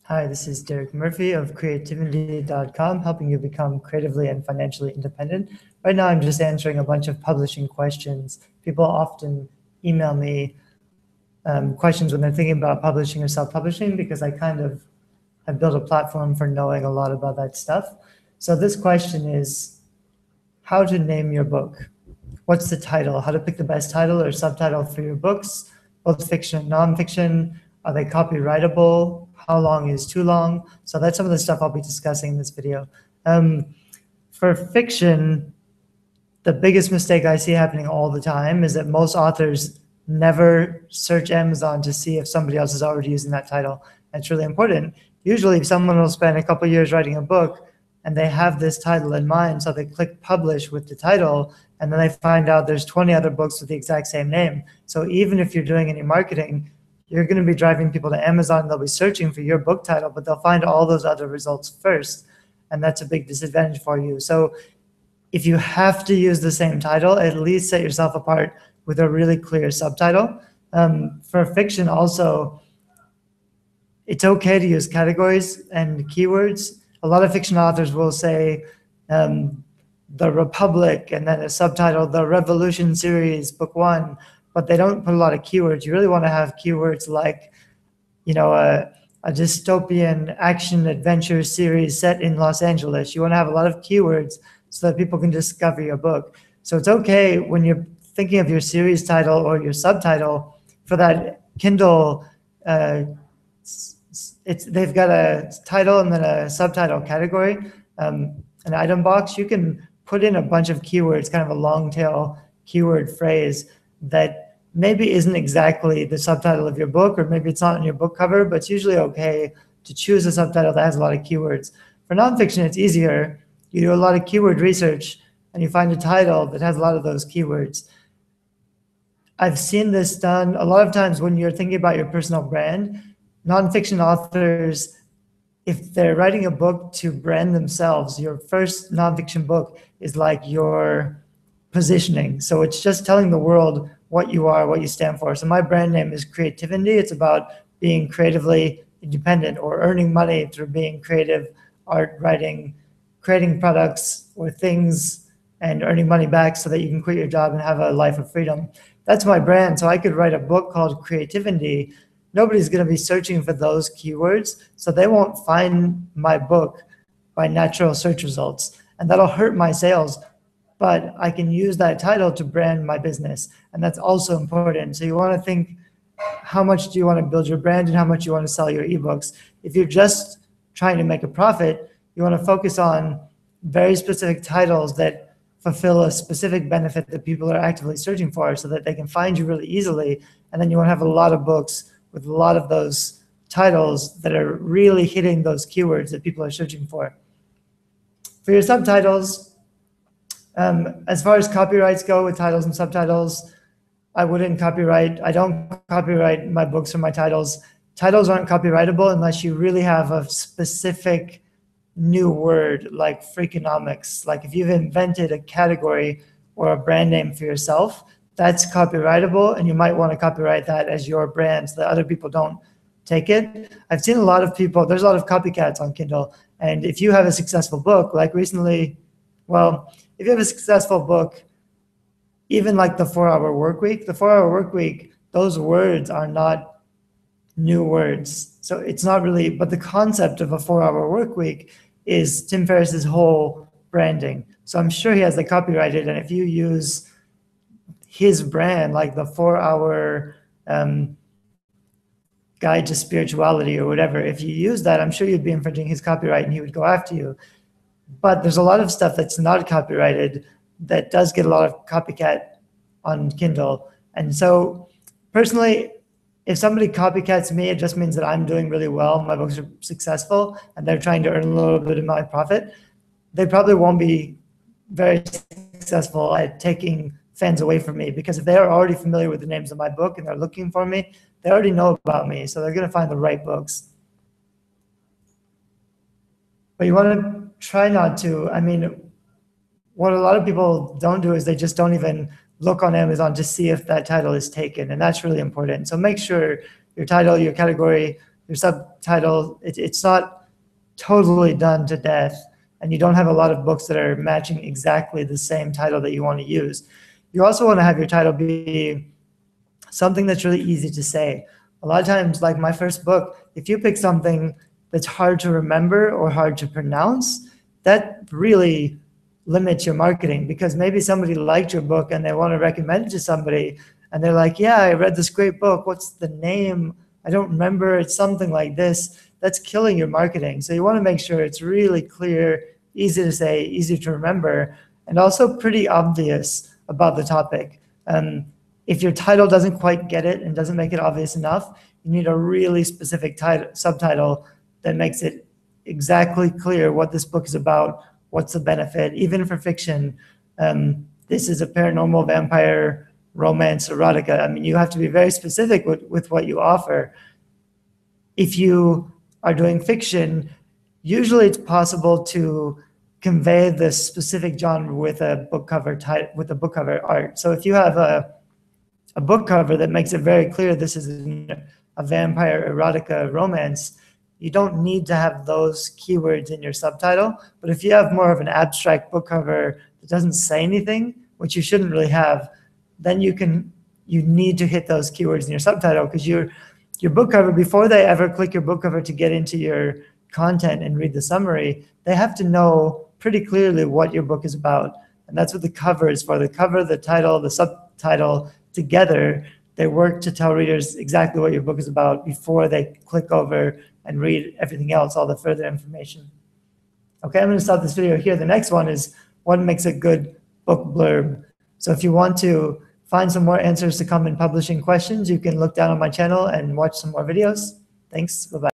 Hi, this is Derek Murphy of creativity.com, helping you become creatively and financially independent. Right now, I'm just answering a bunch of publishing questions. People often email me questions when they're thinking about publishing or self-publishing because I kind of have built a platform for knowing a lot about that stuff. So this question is how to name your book. What's the title? How to pick the best title or subtitle for your books, both fiction and nonfiction. Are they copyrightable? How long is too long? So that's some of the stuff I'll be discussing in this video. For fiction, the biggest mistake I see happening all the time is that most authors never search Amazon to see if somebody else is already using that title. That's really important. Usually someone will spend a couple years writing a book and they have this title in mind, so they click publish with the title, and then they find out there's 20 other books with the exact same name. So even if you're doing any marketing, you're going to be driving people to Amazon. They'll be searching for your book title, but they'll find all those other results first. And that's a big disadvantage for you. So if you have to use the same title, at least set yourself apart with a really clear subtitle. For fiction also, it's okay to use categories and keywords. A lot of fiction authors will say The Republic and then a subtitle, The Revolution Series, Book 1, but they don't put a lot of keywords. You really want to have keywords like, a dystopian action adventure series set in Los Angeles. You want to have a lot of keywords so that people can discover your book. So it's okay when you're thinking of your series title or your subtitle for that Kindle, they've got a title and then a subtitle category, an item box. You can put in a bunch of keywords, kind of a long tail keyword phrase that maybe isn't exactly the subtitle of your book, or maybe it's not on your book cover, but it's usually okay to choose a subtitle that has a lot of keywords. For nonfiction, it's easier. You do a lot of keyword research and you find a title that has a lot of those keywords. I've seen this done a lot of times when you're thinking about your personal brand. Nonfiction authors, if they're writing a book to brand themselves, your first nonfiction book is like your positioning. So it's just telling the world what you are, what you stand for. So my brand name is Creativity. It's about being creatively independent or earning money through being creative, art, writing, creating products or things, and earning money back so that you can quit your job and have a life of freedom. That's my brand. So I could write a book called Creativity. Nobody's going to be searching for those keywords, so they won't find my book by natural search results. And that'll hurt my sales, but I can use that title to brand my business. And that's also important. So you want to think, how much do you want to build your brand and how much you want to sell your ebooks? If you're just trying to make a profit, you want to focus on very specific titles that fulfill a specific benefit that people are actively searching for so that they can find you really easily. And then you want to have a lot of books with a lot of those titles that are really hitting those keywords that people are searching for. For your subtitles, as far as copyrights go with titles and subtitles, I wouldn't copyright. I don't copyright my books or my titles. Titles aren't copyrightable unless you really have a specific new word like Freakonomics. Like if you've invented a category or a brand name for yourself, that's copyrightable, and you might want to copyright that as your brand so that other people don't take it. I've seen a lot of people, there's a lot of copycats on Kindle, and if you have a successful book, like recently, well, if you have a successful book, even like the 4-Hour Workweek, the 4-Hour Workweek, those words are not new words. So it's not really, but the concept of a 4-Hour Workweek is Tim Ferriss's whole branding. So I'm sure he has it copyrighted, and if you use his brand, like the 4-Hour Guide to Spirituality or whatever, if you use that, I'm sure you'd be infringing his copyright and he would go after you. But there's a lot of stuff that's not copyrighted that does get a lot of copycat on Kindle. And so personally, if somebody copycats me, it just means that I'm doing really well, my books are successful, and they're trying to earn a little bit of my profit. They probably won't be very successful at taking fans away from me, because if they're already familiar with the names of my book and they're looking for me, they already know about me, so they're going to find the right books. But you want to try not to, I mean, what a lot of people don't do is they just don't even look on Amazon to see if that title is taken, and that's really important. So make sure your title, your category, your subtitle, it's not totally done to death, and you don't have a lot of books that are matching exactly the same title that you want to use. You also want to have your title be something that's really easy to say. A lot of times, like my first book, if you pick something that's hard to remember or hard to pronounce, that really limits your marketing, because maybe somebody liked your book and they want to recommend it to somebody, and they're like, yeah, I read this great book. What's the name? I don't remember. It's something like this. That's killing your marketing. So you want to make sure it's really clear, easy to say, easy to remember, and also pretty obvious about the topic. If your title doesn't quite get it and doesn't make it obvious enough, you need a really specific subtitle that makes it exactly clear what this book is about, what's the benefit. Even for fiction, this is a paranormal vampire romance erotica. I mean, you have to be very specific with what you offer. If you are doing fiction, usually it's possible to convey the specific genre with a book cover art. So if you have a book cover that makes it very clear this is a vampire erotica romance, you don't need to have those keywords in your subtitle. But if you have more of an abstract book cover that doesn't say anything, which you shouldn't really have, then you need to hit those keywords in your subtitle, because your book cover, before they ever click your book cover to get into your content and read the summary, they have to know pretty clearly what your book is about. And that's what the cover is for. The cover, the title, the subtitle, together, they work to tell readers exactly what your book is about before they click over and read everything else, all the further information. Okay, I'm going to stop this video here. The next one is what makes a good book blurb. So if you want to find some more answers to common publishing questions, you can look down on my channel and watch some more videos. Thanks. Bye-bye.